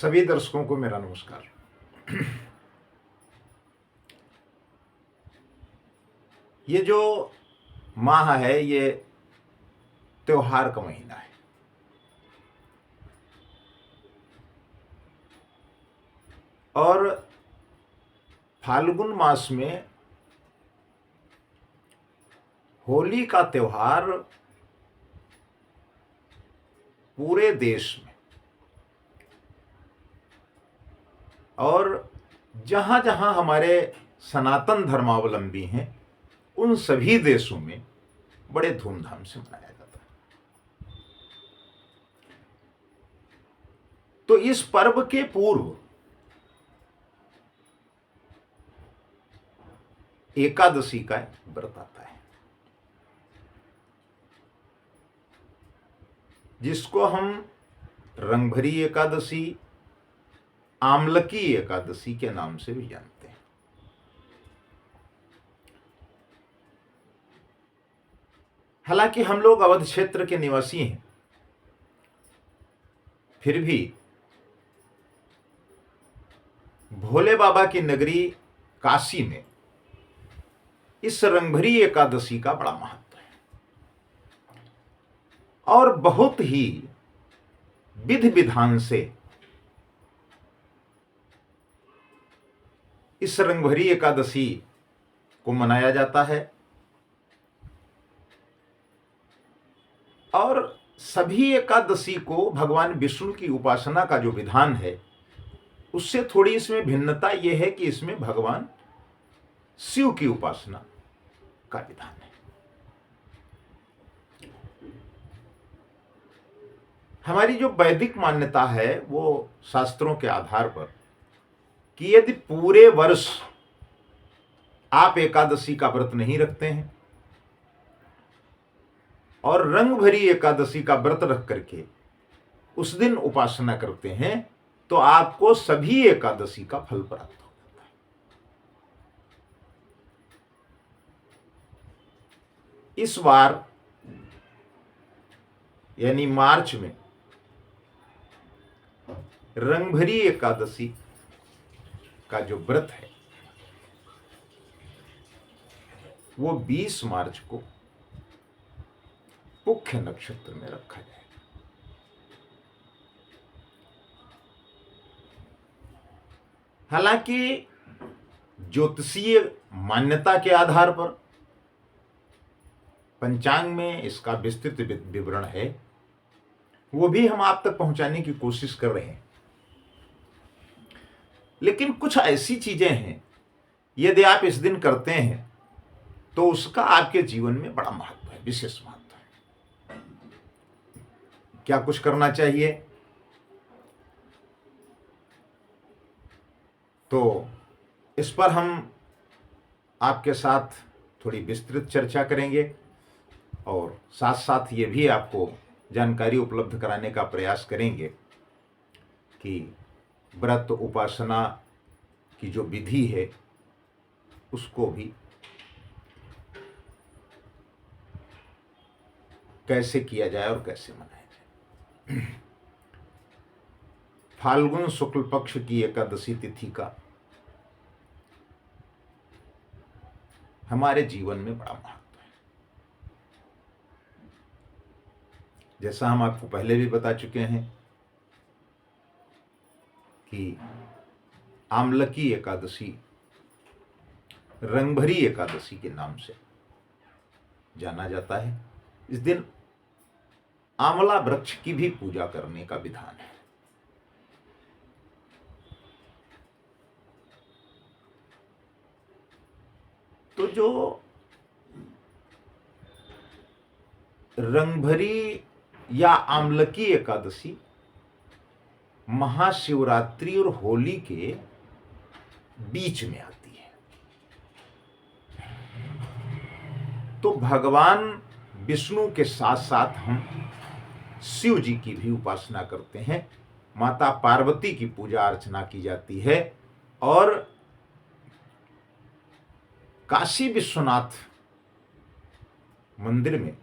सभी दर्शकों को मेरा नमस्कार। ये जो माह है ये त्योहार का महीना है और फाल्गुन मास में होली का त्योहार पूरे देश में और जहाँ जहाँ हमारे सनातन धर्मावलंबी हैं उन सभी देशों में बड़े धूमधाम से मनाया जाता है। तो इस पर्व के पूर्व एकादशी का व्रत आता है, जिसको हम रंगभरी एकादशी, आमलकी एकादशी के नाम से भी जानते हैं। हालांकि हम लोग अवध क्षेत्र के निवासी हैं, फिर भी भोले बाबा की नगरी काशी में इस रंगभरी एकादशी का बड़ा महत्व है और बहुत ही विधि विधान से इस रंगभरी एकादशी को मनाया जाता है और सभी एकादशी को भगवान विष्णु की उपासना का जो विधान है उससे थोड़ी इसमें भिन्नता यह है कि इसमें भगवान शिव की उपासना का विधान है। हमारी जो वैदिक मान्यता है वो शास्त्रों के आधार पर कि यदि पूरे वर्ष आप एकादशी का व्रत नहीं रखते हैं और रंगभरी एकादशी का व्रत रख करके उस दिन उपासना करते हैं तो आपको सभी एकादशी का फल प्राप्त हो जाता है। इस बार यानी मार्च में रंगभरी एकादशी का जो व्रत है वो 20 मार्च को पुख्य नक्षत्र में रखा जाएगा। हालांकि ज्योतिषीय मान्यता के आधार पर पंचांग में इसका विस्तृत विवरण है, वो भी हम आप तक पहुंचाने की कोशिश कर रहे हैं। लेकिन कुछ ऐसी चीजें हैं यदि आप इस दिन करते हैं तो उसका आपके जीवन में बड़ा महत्व है, विशेष महत्व है। क्या कुछ करना चाहिए? तो इस पर हम आपके साथ थोड़ी विस्तृत चर्चा करेंगे और साथ साथ ये भी आपको जानकारी उपलब्ध कराने का प्रयास करेंगे कि व्रत उपासना की जो विधि है उसको भी कैसे किया जाए और कैसे मनाया जाए। फाल्गुन शुक्ल पक्ष की एकादशी तिथि का हमारे जीवन में बड़ा महत्व है। जैसा हम आपको पहले भी बता चुके हैं कि आमलकी एकादशी रंगभरी एकादशी के नाम से जाना जाता है। इस दिन आंवला वृक्ष की भी पूजा करने का विधान है। तो जो रंगभरी या आमलकी एकादशी महाशिवरात्रि और होली के बीच में आती है, तो भगवान विष्णु के साथ साथ हम शिव जी की भी उपासना करते हैं, माता पार्वती की पूजा अर्चना की जाती है और काशी विश्वनाथ मंदिर में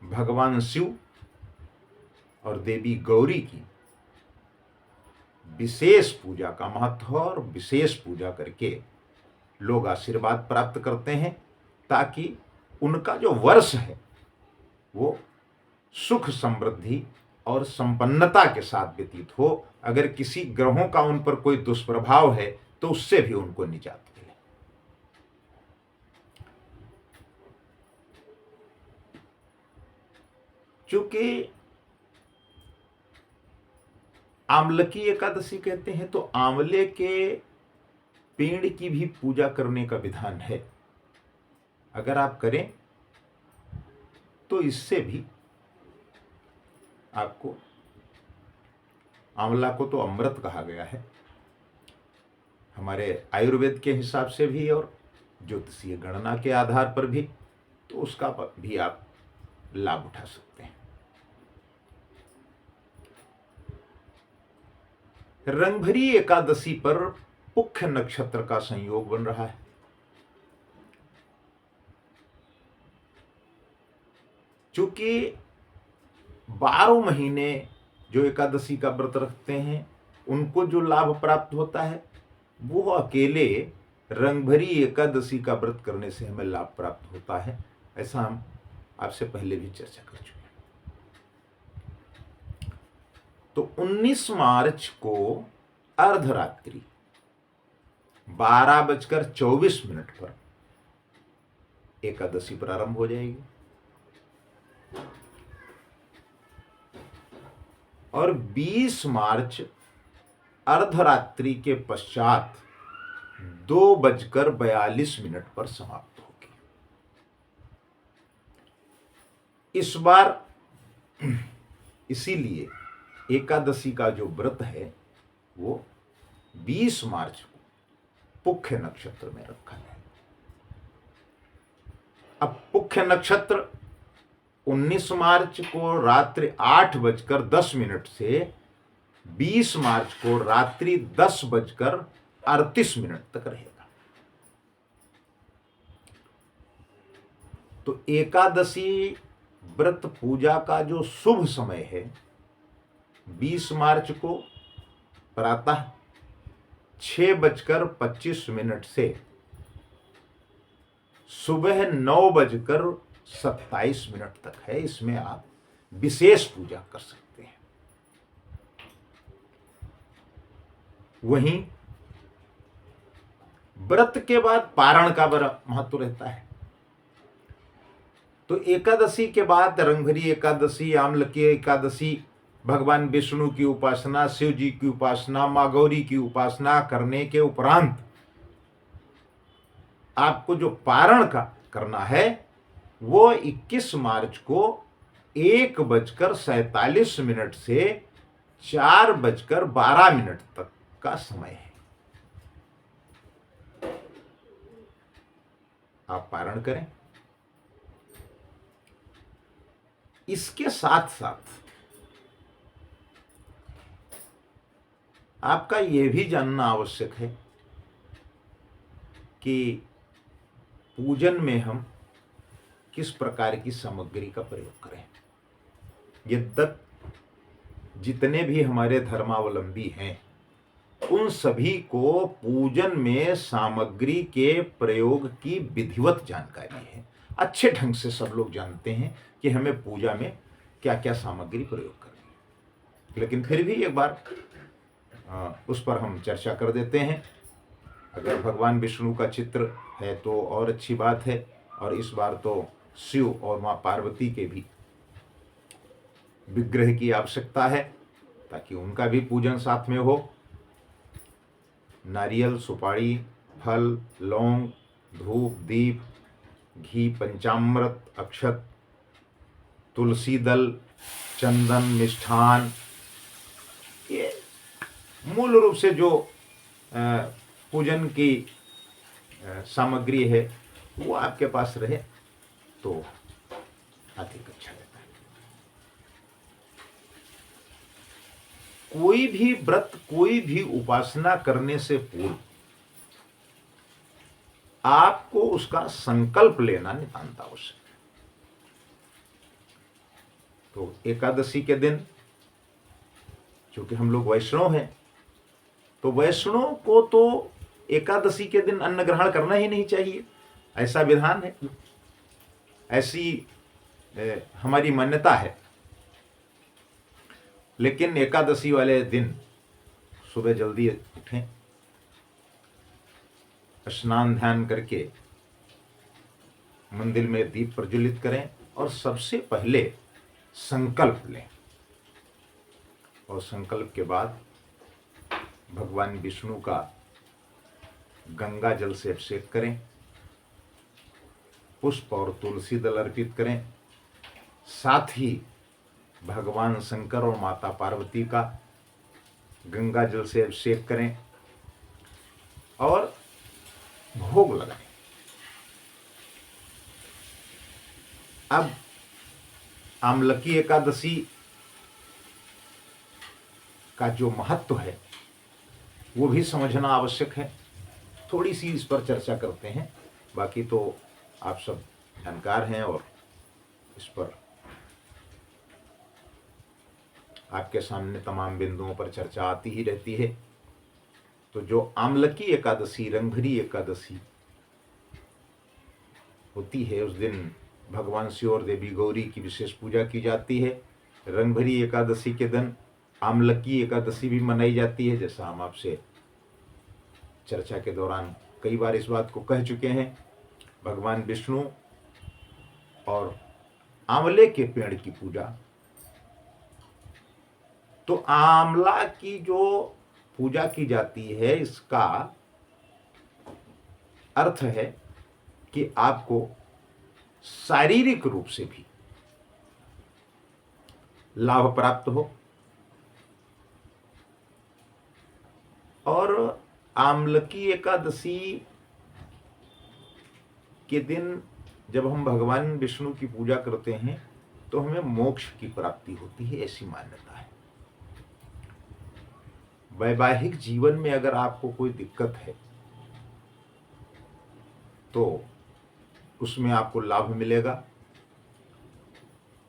भगवान शिव और देवी गौरी की विशेष पूजा का महत्व है और विशेष पूजा करके लोग आशीर्वाद प्राप्त करते हैं ताकि उनका जो वर्ष है वो सुख समृद्धि और संपन्नता के साथ व्यतीत हो। अगर किसी ग्रहों का उन पर कोई दुष्प्रभाव है तो उससे भी उनको निजात मिले। चूंकि आमलकी एकादशी कहते हैं तो आंवले के पेड़ की भी पूजा करने का विधान है। अगर आप करें तो इससे भी आपको, आंवला को तो अमृत कहा गया है हमारे आयुर्वेद के हिसाब से भी और ज्योतिषीय गणना के आधार पर भी, तो उसका भी आप लाभ उठा सकते हैं। रंगभरी एकादशी पर पुख्य नक्षत्र का संयोग बन रहा है। चूंकि 12 महीने जो एकादशी का व्रत रखते हैं उनको जो लाभ प्राप्त होता है वो अकेले रंगभरी एकादशी का व्रत करने से हमें लाभ प्राप्त होता है। ऐसा हम आपसे पहले भी चर्चा कर चुके हैं। तो 19 मार्च को अर्धरात्रि 12:24 पर एकादशी प्रारंभ हो जाएगी और 20 मार्च अर्धरात्रि के पश्चात 2:42 पर समाप्त होगी। इस बार इसीलिए एकादशी का जो व्रत है वो 20 मार्च को पुख्य नक्षत्र में रखा है। अब पुख्य नक्षत्र 19 मार्च को रात्रि 8:10 से 20 मार्च को रात्रि 10:38 तक रहेगा। तो एकादशी व्रत पूजा का जो शुभ समय है 20 मार्च को प्रातः 6:25 से सुबह 9:27 तक है। इसमें आप विशेष पूजा कर सकते हैं। वहीं व्रत के बाद पारण का बड़ा महत्व रहता है। तो एकादशी के बाद रंगभरी एकादशी, आमलकी एकादशी, भगवान विष्णु की उपासना, शिव जी की उपासना, मां गौरी की उपासना करने के उपरांत आपको जो पारण का करना है वो 21 मार्च को 1:47 से 4:12 तक का समय है। आप पारण करें। इसके साथ साथ आपका यह भी जानना आवश्यक है कि पूजन में हम किस प्रकार की सामग्री का प्रयोग करें। यद्यपि जितने भी हमारे धर्मावलंबी हैं उन सभी को पूजन में सामग्री के प्रयोग की विधिवत जानकारी है। अच्छे ढंग से सब लोग जानते हैं कि हमें पूजा में क्या क्या सामग्री प्रयोग करनी है, लेकिन फिर भी एक बार उस पर हम चर्चा कर देते हैं। अगर भगवान विष्णु का चित्र है तो और अच्छी बात है, और इस बार तो शिव और मां पार्वती के भी विग्रह की आवश्यकता है ताकि उनका भी पूजन साथ में हो। नारियल, सुपारी, फल, लौंग, धूप, दीप, घी, पंचामृत, अक्षत, तुलसी दल, चंदन, मिष्ठान, ये मूल रूप से जो पूजन की सामग्री है वो आपके पास रहे तो अधिक अच्छा रहता है। कोई भी व्रत, कोई भी उपासना करने से पूर्व आपको उसका संकल्प लेना नितांत आवश्यक है। तो एकादशी के दिन, क्योंकि हम लोग वैष्णव हैं, तो वैष्णव को तो एकादशी के दिन अन्न ग्रहण करना ही नहीं चाहिए, ऐसा विधान है, ऐसी हमारी मान्यता है। लेकिन एकादशी वाले दिन सुबह जल्दी उठें, स्नान ध्यान करके मंदिर में दीप प्रज्वलित करें और सबसे पहले संकल्प लें, और संकल्प के बाद भगवान विष्णु का गंगा जल से अभिषेक करें, पुष्प और तुलसी दल अर्पित करें, साथ ही भगवान शंकर और माता पार्वती का गंगा जल से अभिषेक करें और भोग लगाएं। अब आमलकी एकादशी का जो महत्व है वो भी समझना आवश्यक है। थोड़ी सी इस पर चर्चा करते हैं, बाकी तो आप सब जानकार हैं और इस पर आपके सामने तमाम बिंदुओं पर चर्चा आती ही रहती है। तो जो आमलकी एकादशी, रंगभरी एकादशी होती है, उस दिन भगवान शिव और देवी गौरी की विशेष पूजा की जाती है। रंगभरी एकादशी के दिन आमलकी एकादशी भी मनाई जाती है, जैसा हम आपसे चर्चा के दौरान कई बार इस बात को कह चुके हैं। भगवान विष्णु और आंवले के पेड़ की पूजा, तो आंवला की जो पूजा की जाती है, इसका अर्थ है कि आपको शारीरिक रूप से भी लाभ प्राप्त हो। और आमलकी एकादशी के दिन जब हम भगवान विष्णु की पूजा करते हैं तो हमें मोक्ष की प्राप्ति होती है, ऐसी मान्यता है। वैवाहिक जीवन में अगर आपको कोई दिक्कत है तो उसमें आपको लाभ मिलेगा,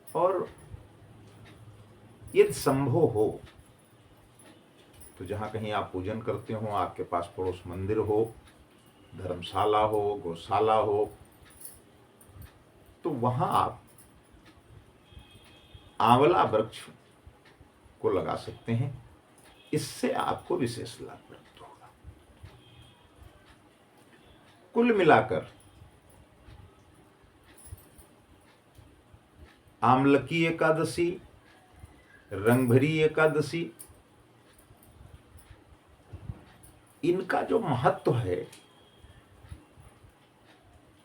और यदि संभव हो तो जहाँ कहीं आप पूजन करते हो, आपके पास पड़ोस मंदिर हो, धर्मशाला हो, गौशाला हो, तो वहाँ आप आंवला वृक्ष को लगा सकते हैं। इससे आपको विशेष लाभ प्राप्त होगा। कुल मिलाकर आमलकी एकादशी, रंगभरी एकादशी, इनका जो महत्व है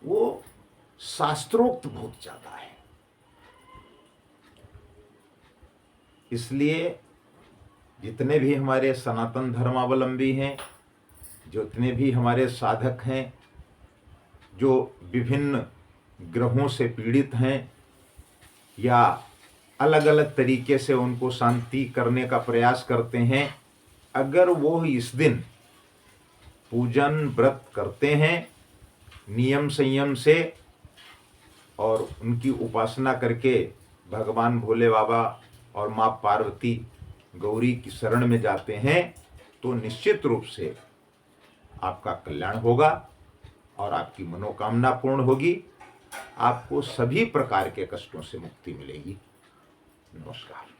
वो शास्त्रोक्त बहुत ज्यादा है। इसलिए जितने भी हमारे सनातन धर्मावलंबी हैं, जितने भी हमारे साधक हैं, जो विभिन्न ग्रहों से पीड़ित हैं या अलग अलग तरीके से उनको शांति करने का प्रयास करते हैं, अगर वो इस दिन पूजन व्रत करते हैं नियम संयम से और उनकी उपासना करके भगवान भोले बाबा और माँ पार्वती गौरी की शरण में जाते हैं, तो निश्चित रूप से आपका कल्याण होगा और आपकी मनोकामना पूर्ण होगी। आपको सभी प्रकार के कष्टों से मुक्ति मिलेगी। नमस्कार।